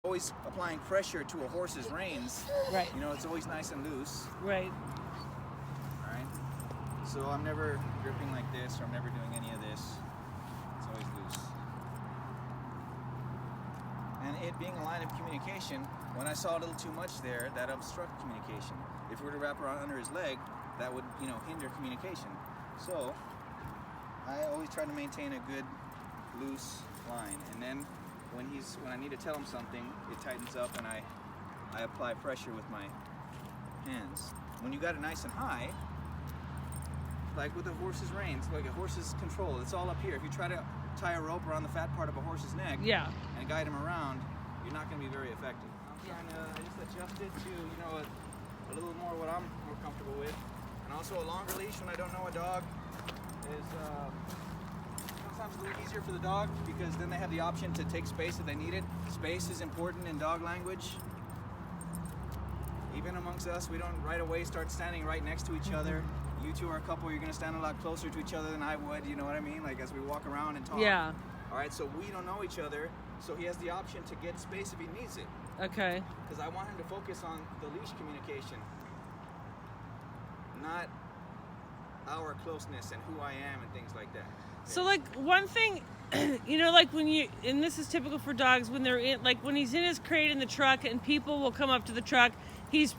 always applying pressure to a horse's reins. Right. You know, it's always nice and loose. Right. All right. So I'm never gripping like this, or I'm never doing any of this. It's always loose. And it being a line of communication, when I saw a little too much there, that obstructed communication. If we were to wrap around under his leg, that would, you know, hinder communication. So I always try to maintain a good loose line, and then when I need to tell him something, it tightens up, and I apply pressure with my hands. When you got it nice and high, like with a horse's reins, like a horse's control, it's all up here. If you try to tie a rope around the fat part of a horse's neck, Yeah. and guide him around, you're not going to be very effective. I'm trying to just adjust it to, you know, a little more what I'm more comfortable with, and also a longer leash when I don't know a dog is sometimes a little easier for the dog, because then they have the option to take space if they need it. Space is important in dog language. Even amongst us, we don't right away start standing right next to each other. You two are a couple, you're going to stand a lot closer to each other than I would, you know what I mean? Like as we walk around and talk. Yeah. All right, so we don't know each other, so he has the option to get space if he needs it. Okay. Because I want him to focus on the leash communication, not our closeness and who I am and things like that. So like one thing, you know, like when you, and this is typical for dogs, when they're in, like when he's in his crate in the truck and people will come up to the truck, he's,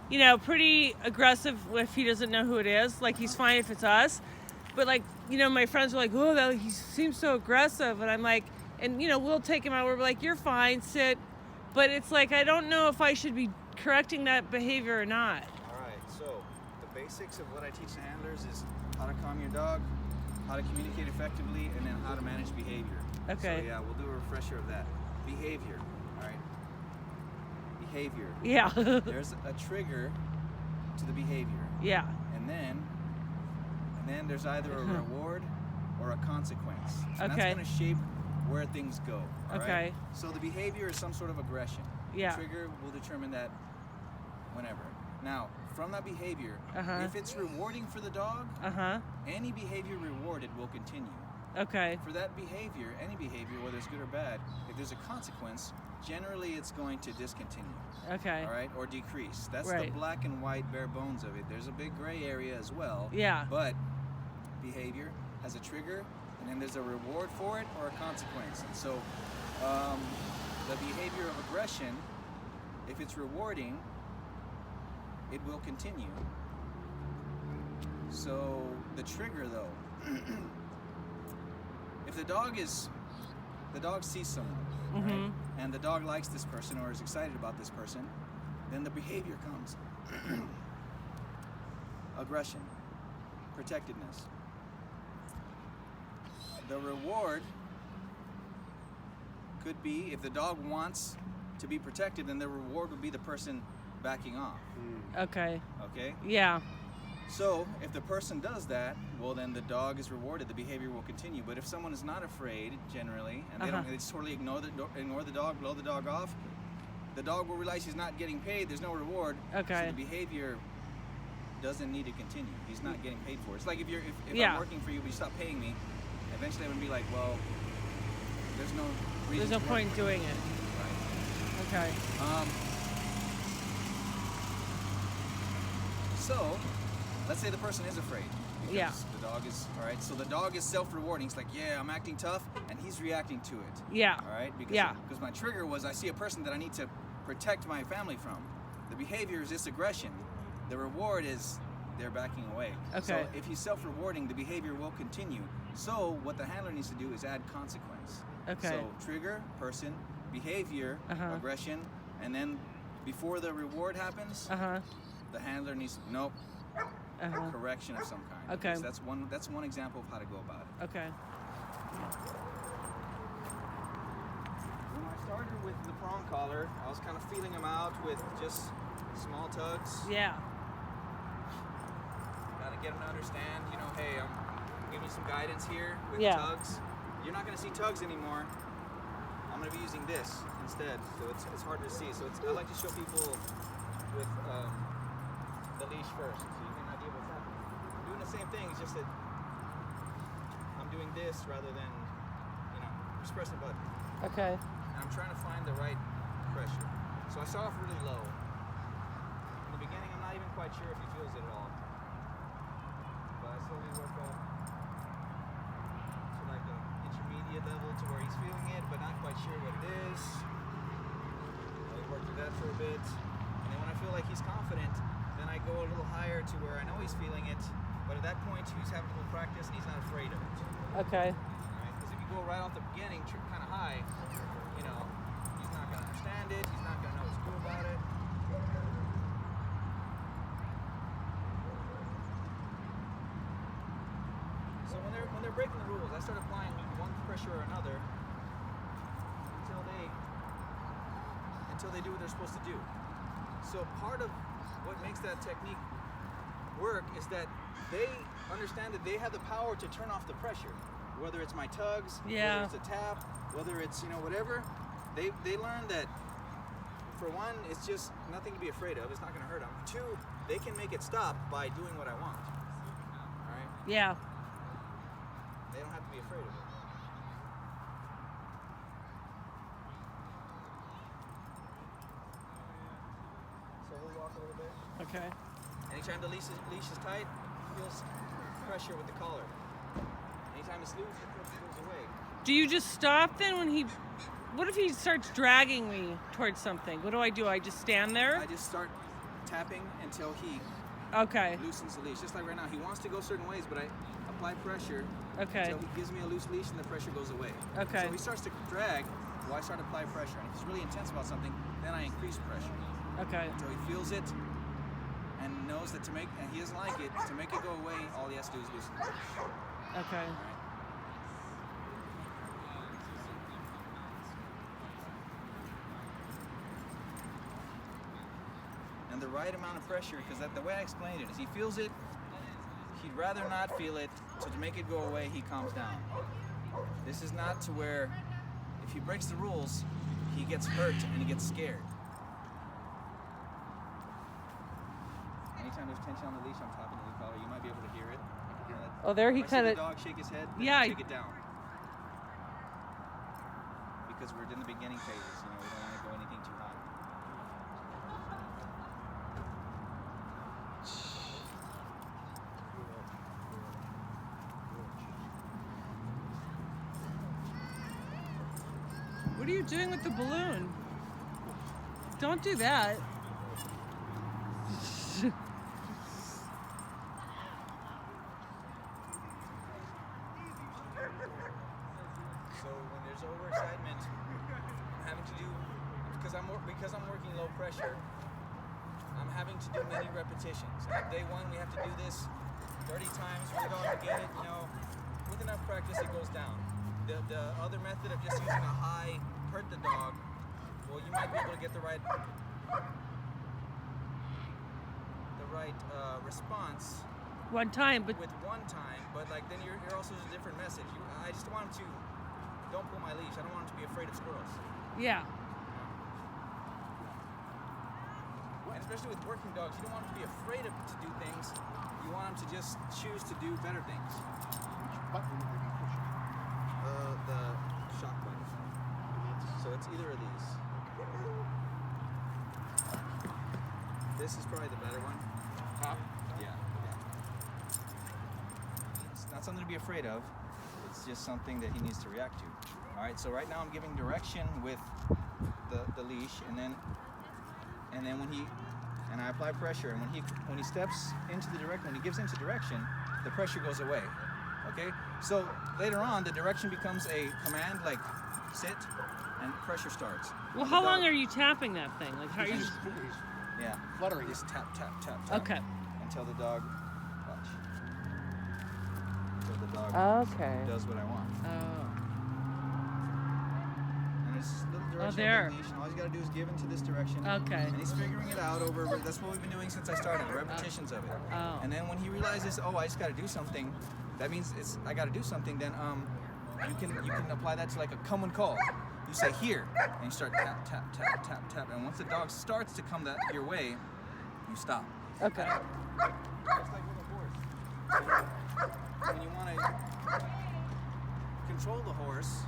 you know, pretty aggressive if he doesn't know who it is. Like he's fine if it's us. But like, you know, my friends are like, oh, that, he seems so aggressive. And I'm like, and you know, we'll take him out. We're like, you're fine, sit. But it's like, I don't know if I should be correcting that behavior or not. All right, so the basics of what I teach the handlers is how to calm your dog, how to communicate effectively, and then how to manage behavior. Okay. So yeah, we'll do a refresher of that. Behavior, all right? Behavior. Yeah. There's a trigger to the behavior. Yeah. And then there's either a reward or a consequence. And Okay. that's going to shape where things go. All Okay. Right? So the behavior is some sort of aggression. Yeah. The trigger will determine that whenever. Now, from that behavior, Uh-huh. if it's rewarding for the dog, Uh-huh. any behavior rewarded will continue. Okay. For that behavior, any behavior, whether it's good or bad, if there's a consequence, generally it's going to discontinue. Okay. All right, or decrease. That's Right. the black and white bare bones of it. There's a big gray area as well. Yeah. But behavior has a trigger, and then there's a reward for it or a consequence. And so the behavior of aggression, if it's rewarding, it will continue. So the trigger though, if the dog sees someone, right, and the dog likes this person or is excited about this person, then the behavior comes. Aggression, protectiveness. The reward could be, if the dog wants to be protected, then the reward would be the person backing off. Okay. Okay? Yeah. So if the person does that, well then the dog is rewarded, the behavior will continue. But if someone is not afraid, generally, and they just totally ignore the dog, blow the dog off, the dog will realize he's not getting paid, there's no reward. Okay. So the behavior doesn't need to continue. He's not getting paid for it. It's like if Yeah. I'm working for you but you stop paying me, eventually I'm gonna be like, well, there's no reason. There's no to point work in for you. doing it. Right. Okay. So, let's say the person is afraid. Because Yeah. the dog is, all right, so the dog is self-rewarding. It's like, yeah, I'm acting tough, and he's reacting to it. Yeah. All right? Yeah. Because my trigger was I see a person that I need to protect my family from. The behavior is this aggression. The reward is they're backing away. Okay. So if he's self-rewarding, the behavior will continue. So what the handler needs to do is add consequence. Okay. So trigger, person, behavior, aggression, and then before the reward happens, the handler needs correction of some kind. Okay. So that's one example of how to go about it. Okay. When I started with the prong collar, I was kind of feeling him out with just small tugs. Yeah. Gotta get him to understand, you know, hey, I'm giving you some guidance here with Yeah. tugs. You're not gonna see tugs anymore. I'm gonna be using this instead, so it's harder to see. So I like to show people with the leash first, so you get an idea what's happening. I'm doing the same thing, it's just that I'm doing this rather than, you know, just pressing a button. Okay. And I'm trying to find the right pressure. So I start off really low. In the beginning, I'm not even quite sure if he feels it at all. But I slowly work up to like an intermediate level to where he's feeling it, but not quite sure what it is. I work through that for a bit. And then when I feel like he's confident, then I go a little higher to where I know he's feeling it. But at that point, he's having a little practice and he's not afraid of it. Okay. Because if you go right off the beginning, kind of high, you know, he's not going to understand it. He's not going to know what's cool about it. So when they're breaking the rules, I start applying one pressure or another until they do what they're supposed to do. So part of what makes that technique work is that they understand that they have the power to turn off the pressure, whether it's my tugs, Yeah. whether it's a tap, whether it's, you know, whatever. They learn that, for one, it's just nothing to be afraid of. It's not going to hurt them. Two, they can make it stop by doing what I want. All right? Yeah. They don't have to be afraid of it. So we'll walk a little bit. Okay. Anytime the leash is tight, he feels pressure with the collar. Anytime it's loose, the pressure goes away. Do you just stop then when he? What if he starts dragging me towards something? What do? I just stand there? I just start tapping until he Okay. loosens the leash. Just like right now, he wants to go certain ways, but I apply pressure Okay. until he gives me a loose leash and the pressure goes away. Okay. So if he starts to drag, well, I start to apply pressure. And if he's really intense about something, then I increase pressure Okay. until he feels it and knows that and he doesn't like it, to make it go away, all he has to do is loosen the leash. Okay. And the right amount of pressure, because the way I explained it is he feels it, he'd rather not feel it, so to make it go away, he calms down. This is not to where if he breaks the rules, he gets hurt and he gets scared. Anytime there's tension on the leash, I'm tapping the collar. You might be able to hear it. Oh, there he If I see kind the of. dog shake his head, Yeah, take it down. Because we're in the beginning phases, you know, we don't want to go anything too high. What are you doing with the balloon? Don't do that. So when there's overexcitement, I'm having to do, because I'm working low pressure, I'm having to do many repetitions. On day one, we have to do this 30 times for the dog to get it. You know, with enough practice, it goes down. The other method of just using a high hurt the dog, well, you might be able to get the right response One time, but with one time, but like then you're also a different message. I just want him to don't pull my leash. I don't want him to be afraid of squirrels. yeah. And especially with working dogs, you don't want them to be afraid to do things. You want them to just choose to do better things. Which button are you pushing? The shock button. So it's either of these. This is probably the better one. Top? Yeah. It's not something to be afraid of. It's just something that he needs to react to. All right. So right now I'm giving direction with the leash, and then when I apply pressure, and when he steps into the direction, when he gives into direction, the pressure goes away. Okay. So later on, the direction becomes a command, like sit, and pressure starts. Well, how long are you tapping that thing? Like, how are you? He's Yeah. fluttering. Just tap, tap, tap, tap. Okay. Until the dog, watch. Until the dog Okay. does what I want. Oh. And it's a little direction there. of the leash, and all he's got to do is give into this direction. Okay. And he's figuring it out over, that's what we've been doing since I started, repetitions of it. Oh. And then when he realizes, oh, I just got to do something, that means I got to do something, then you can apply that to like a come and call. You say here, and you start tap, tap, tap, tap, tap, and once the dog starts to come your way, you stop. Okay. Just like with a horse. When you want to control the horse,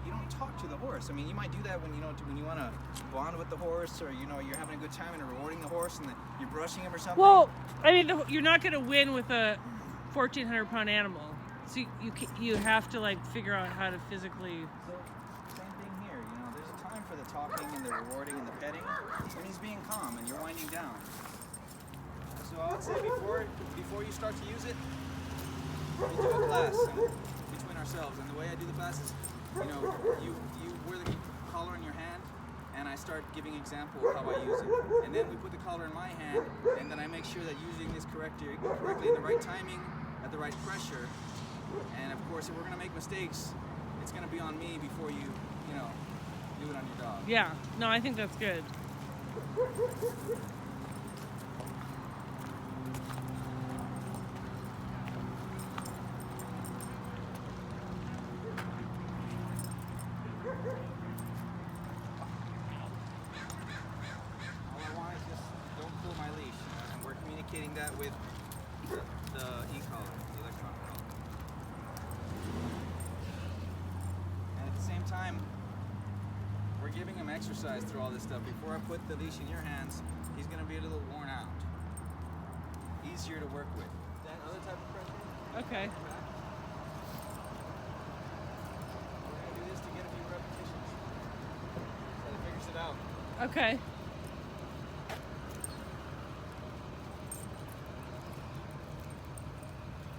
you don't talk to the horse. I mean, you might do that when when you want to bond with the horse, or you're having a good time and rewarding the horse, and you're brushing him or something. Well, I mean, you're not going to win with a 1,400-pound animal, so you have to like figure out how to physically. So same thing here. There's a time for the talking and the rewarding and the petting when he's being calm and you're winding down. So I would say before you start to use it, we do a class between ourselves, and the way I do the class is, you wear the collar in your hand, and I start giving example of how I use it, and then we put the collar in my hand, and then I make sure that using this correctly in the right timing, at the right pressure, and of course if we're gonna make mistakes, it's gonna be on me before you do it on your dog. Yeah, no, I think that's good. All I want is just don't pull my leash, and we're communicating that with the e-collar, the electronic collar. And at the same time, we're giving him exercise through all this stuff. Before I put the leash in your hands, he's going to be a little worn out. Easier to work with. That other type of pressure. Okay. We're going to do this to get a few repetitions. So he figures it out. Okay.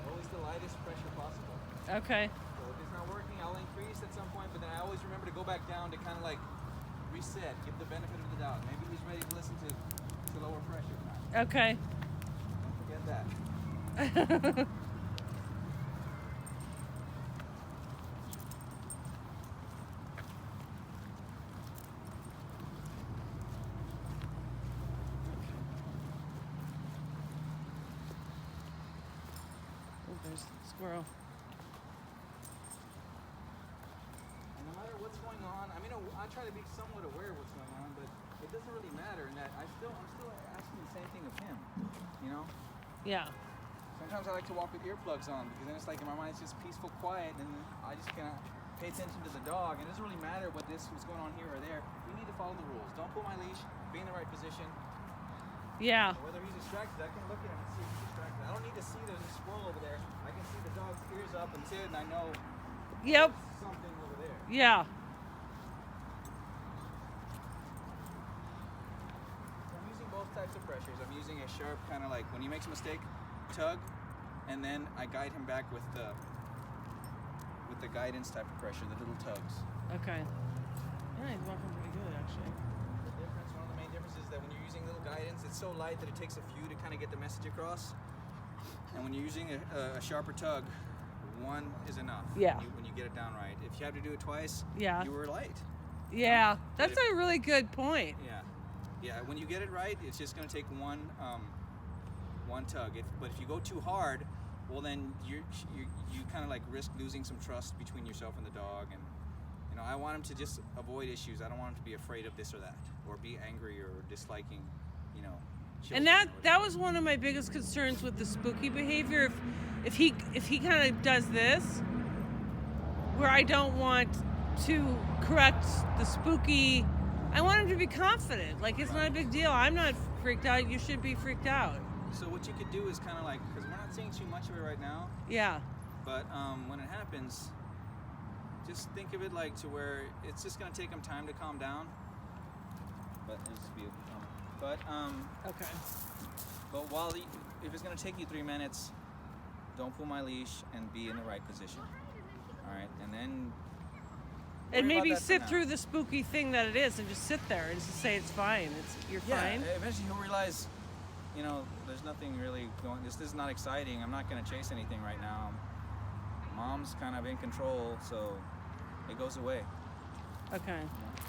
Always the lightest pressure possible. Okay. So if it's not working, I'll increase at some point, but then I always remember to go back down to kind of like reset, give the benefit of the doubt. Maybe he's ready to listen to lower pressure. Okay. Don't forget that. Oh, there's the squirrel. And no matter what's going on, I mean, I try to be somewhat aware of what's going on, but it doesn't really matter in that I'm still asking the same thing of him, Yeah. Sometimes I like to walk with earplugs on, because then it's like in my mind it's just peaceful, quiet, and I just kind of pay attention to the dog. And it doesn't really matter what's going on here or there. We need to follow the rules. Don't pull my leash, be in the right position. Yeah. Whether he's distracted, I can look at him and see if he's distracted. I don't need to see there's a squirrel over there. I can see the dog's ears up and sit, and I know Yep. there's something over there. Yeah. So I'm using both types of pressures. I'm using a sharp kind of like when he makes a mistake, tug, and then I guide him back with the guidance type of pressure, the little tugs. Okay. Yeah, he's walking pretty good actually. One of the main differences is that when you're using little guidance, it's so light that it takes a few to kind of get the message across. And when you're using a sharper tug, one is enough. Yeah. When you get it down right. If you have to do it twice, Yeah. you were light. Yeah. That's a really good point. Yeah. Yeah. When you get it right, it's just going to take one tug. But if you go too hard, well then you kind of like risk losing some trust between yourself and the dog. And I want him to just avoid issues. I don't want him to be afraid of this or that, or be angry or disliking, And that was one of my biggest concerns with the spooky behavior. If he kind of does this, where I don't want to correct the spooky, I want him to be confident. Like, it's not a big deal. I'm not freaked out. You should be freaked out. So what you could do is kind of like, because we're not seeing too much of it right now, Yeah. but when it happens, just think of it like to where it's just going to take him time to calm down. But it'll just be Okay. But if it's going to take you 3 minutes, don't pull my leash and be in the right position. All right, and then. And worry about maybe that for sit now. through the spooky thing that it is, and just sit there and just say it's fine. You're fine. Yeah, eventually he'll realize, there's nothing really going. This is not exciting. I'm not going to chase anything right now. Mom's kind of in control, so it goes away. Okay.